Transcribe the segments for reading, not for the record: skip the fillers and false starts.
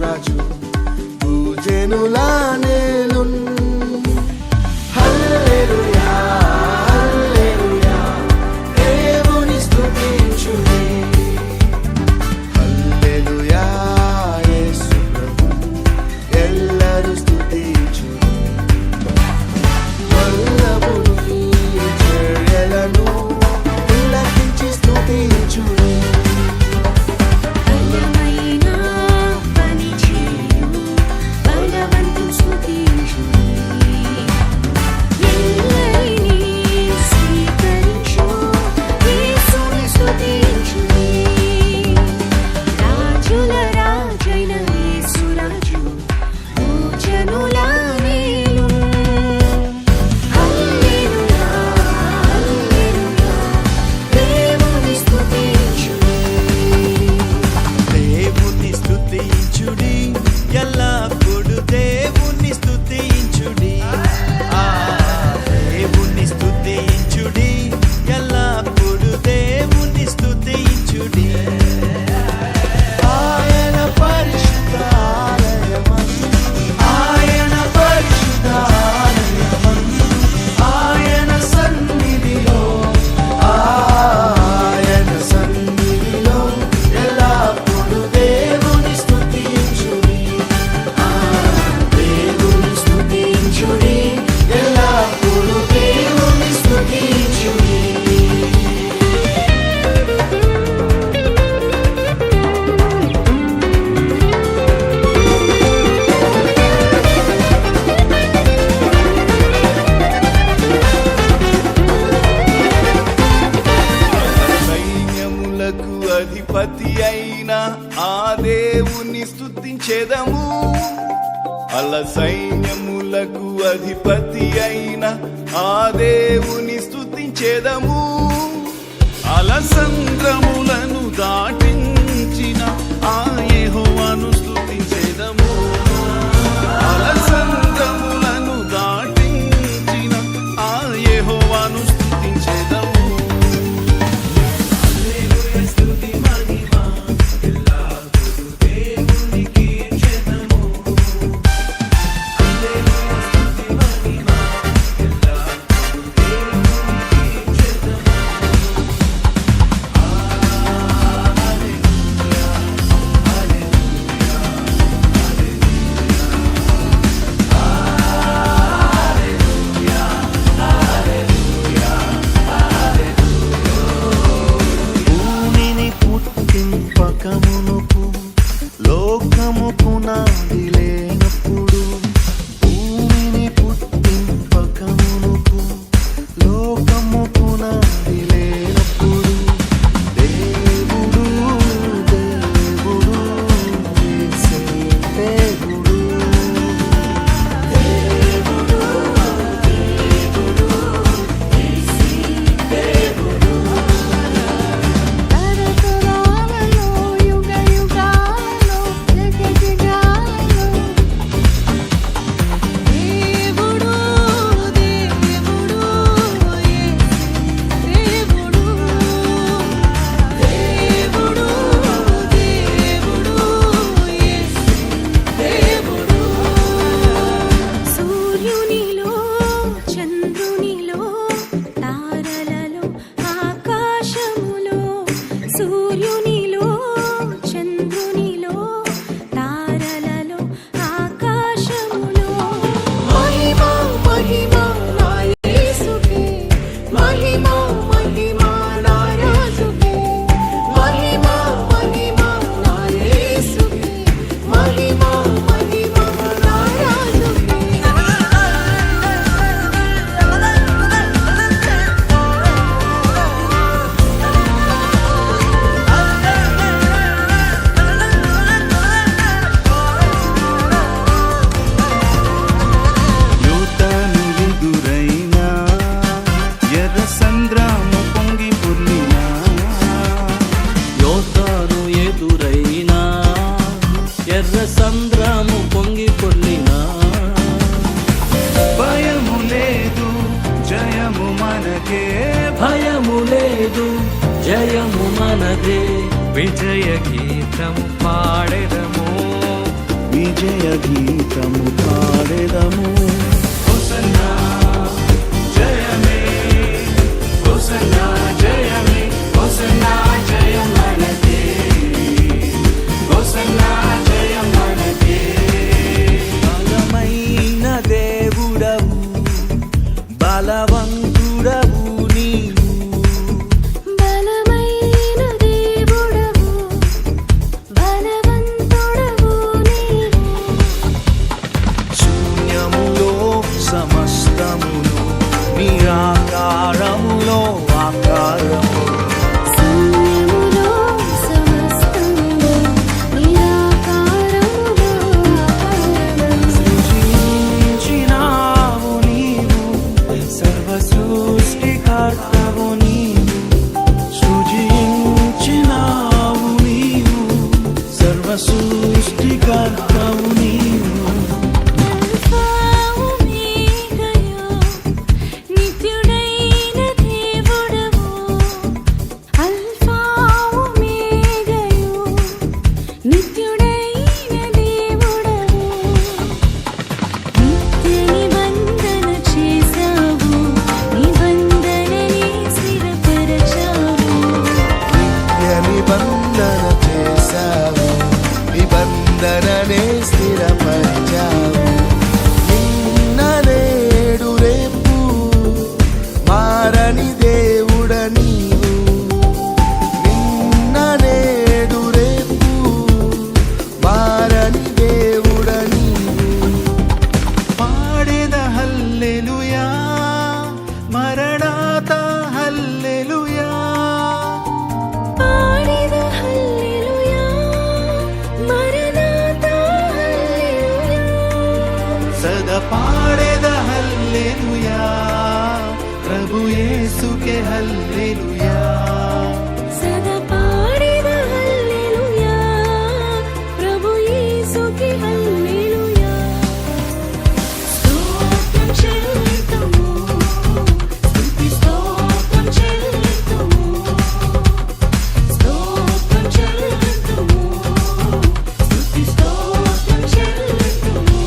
యేసురాజు పూజనుల నేలున్. హల్లెలూయా హల్లెలూయా దేవుని స్తుతించుడి. హల్లెలూయా యేసు ప్రభు ఎల్లరూ స్తుతించుడి. వల్లభుని చర్యలను తిలకించి స్తుతించుడి. అధిపతి అయిన ఆ దేవుని స్తుతించెదము. అల సైన్యములకు అధిపతి అయిన ఆ దేవుని స్తుతించెదము. అలసంద్రములను దాటించిన ఆ యెహోవాను స్తుతించెదము. అలసంద్రములను దాటించిన ఆ యెహోవాను స్తుతించెదము. లోకము పునాది లేనప్పుడు, భూమిని పుట్టింపకమునుకు లోకము పునాది లేనప్పుడు దేవుడు దేవుడు యేసే దేవుడు. దేవుడు దేవుడు యేసే దేవుడు. భయము లేదు జయము మనదే విజయ గీతం పాడెదము విజయ గీతము పాడెదము. హోసన్నా జయమే, హోసన్నా జయమే, హోసన్నా జయం మనదే, హోసన్నా జయం మనదే. బలమైన దేవుడవు, బలవంతుడవు నీవు. బలమైన దేవుడవు, బలవంతుడవు నీవు. శూన్యములో సమస్తమును నిరాకారములో ఆకారము. శూన్యములో సమస్తమును నిరాకారములో ఆకారము. సృజించినావు నీవు, సర్వ సృష్టికర్తవు నీవు. సృజించినావు నీవు, సర్వ సృష్టికర్తవు నీవు. అల్ఫా ఒమేగాయు, నిత్యుడైన దేవుడవు. అల్ఫా ఒమేగాయు, నిత్యుడైన దేవుడవు. నిత్య నిబంధన చేశావు, నిబంధనని స్థిరపరచావు. నిత్య నిబంధన చేశావు, నిబంధననే స్థిరపరిచావు. నిన్న నేడు రేపు మారని దేవుడ నీవు. నిన్న నేడు రేపు మారని దేవుడ నీవు. పాడెద హల్లెలూయా, మరణాత హల్లెలూయా. పాడెద హల్లెలూయా, మరణాతా హల్లెలూయా. సదా పాడెద హల్లెలూయా, ప్రభు యేసుకే హల్లెలూయా. సదా పాడెద హల్లెలూయా, ప్రభు యేసుకి హల్లెలూయా. స్తోత్రం చెల్లితుము, స్తుతి స్తోత్రం చెల్లితుము. స్తోత్రం చెల్లితుము, స్తుతి స్తోత్రం చెల్లితుము.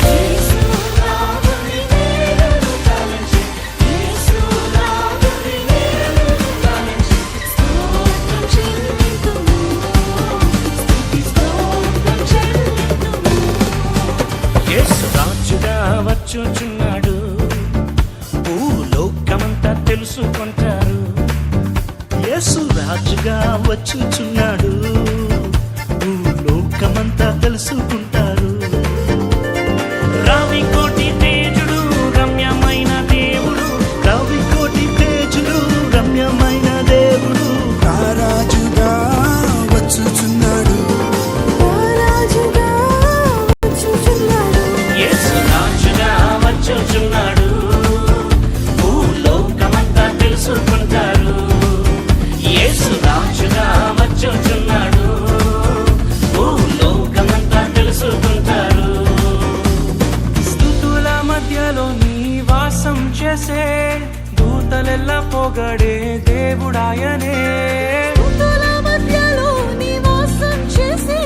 యేసు రాముని వేలును తలంచి, యేసు రాముని వేలును తలంచి. స్తోత్రం చెల్లితుము, స్తుతి స్తోత్రం చెల్లితుము. యేసు రాజుగా వచ్చుచున్నాడు, భూలోకమంతా తెలుసుకుంటారు. యేసు రాజుగా వచ్చుచున్నాడు, భూలోకమంతా తెలుసుకుంటారు. రావికోటి తేజుడు రమ్యమైన దేవుడు, రావికోటి తేజుడు రమ్యమైన దేవుడు. రారాజుగా వచ్చుచున్నాడు, రారాజుగా వచ్చుచున్నాడు. యేసు రాజుగా వచ్చుచున్నాడు, భూలోకమంతా తెలుసుకుంటారు. యేసు రాజుగా వచ్చుచున్నాడు, భూలోకమంతా తెలుసుకుంటారు. స్తుతుల మధ్యలో నివాసం చేసే దూతలెల్ల పొగడే దేవుడాయనే. స్తుతుల మధ్యలో నివాసం చేసే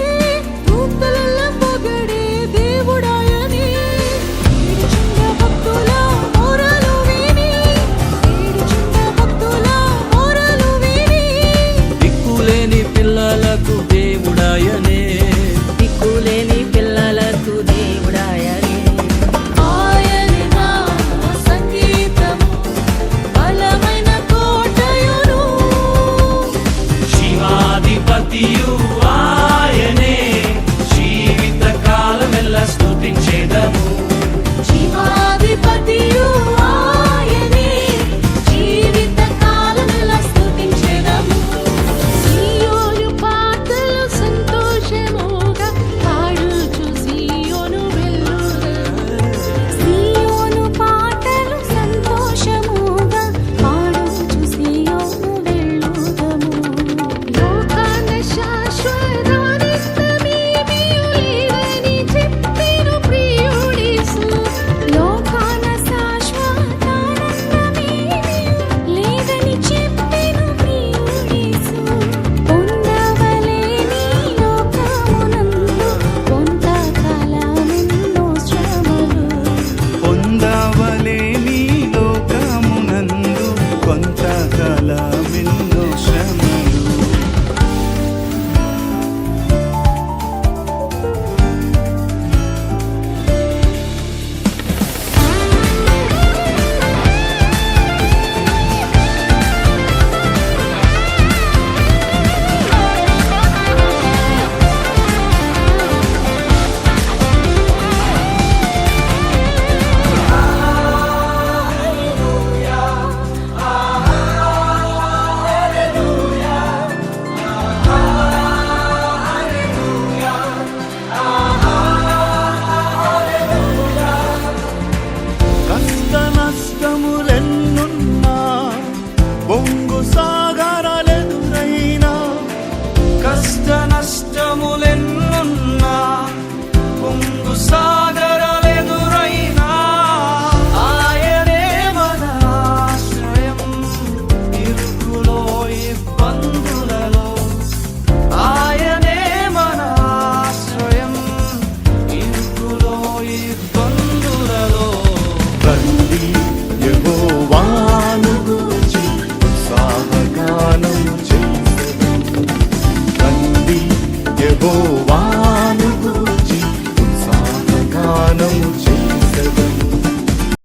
దూతలెల్ల పొగడే దేవుడాయనే. ఏడుచున్న భక్తుల మొరలు విని, ఏడుచున్న భక్తుల మొరలు విని. దిక్కులేని పిల్లలకు దేవుడాయనే. దిక్కులేని పిల్లలకు దేవుడాయనే. ఆయనే నా సంగీతము, బలమైన కోటయును. కాలమెన్నో శ్రమలు. కష్ట నష్టములెన్నున్నా పొంగు సాగరాలెదురైనా, కష్ట నష్టములెన్నున్నా పొంగు సాగరాలెదురైనా, ఆయనే మన ఆశ్రయం ఇరుకులో ఇబ్బందులలో, ఆయనే మన ఆశ్రయం ఇరుకులో ఇబ్బందులలో. రండి యెహోవాను గూర్చి ఉత్సాహగానము చేసెదము. రండి యెహోవాను గూర్చి ఉత్సాహగానము చేసెదము.